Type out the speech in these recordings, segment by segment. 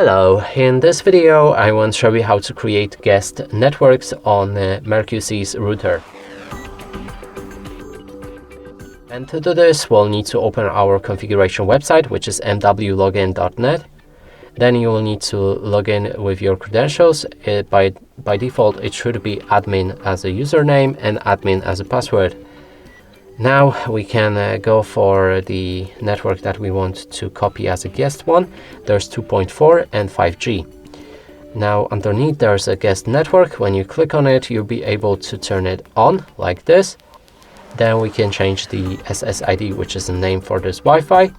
Hello, in this video I want to show you how to create guest networks on Mercusys router. And to do this, we'll need to open our configuration website, which is mwlogin.net. Then you will need to log in with your credentials. By default, it should be admin as a username and admin as a password. Now we can go for the network that we want to copy as a guest one. There's 2.4 and 5G. Now underneath there's a guest network. When you click on it, you'll be able to turn it on like this. Then we can change the SSID, which is the name for this Wi-Fi.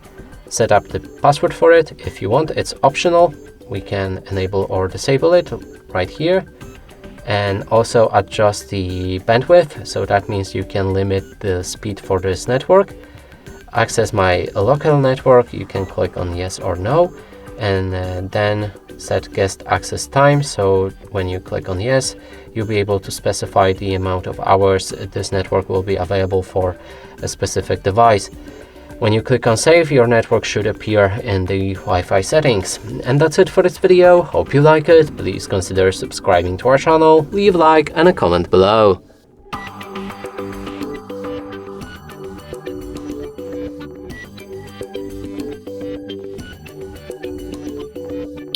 Set up the password for it. If you want, it's optional. We can enable or disable it right here. And also adjust the bandwidth, so that means you can limit the speed for this network. Access my local network, you can click on yes or no, and then set guest access time. So when you click on yes, you'll be able to specify the amount of hours this network will be available for a specific device. When you click on save, your network should appear in the Wi-Fi settings. And that's it for this video. Hope you like it. Please consider subscribing to our channel, leave a like and a comment below.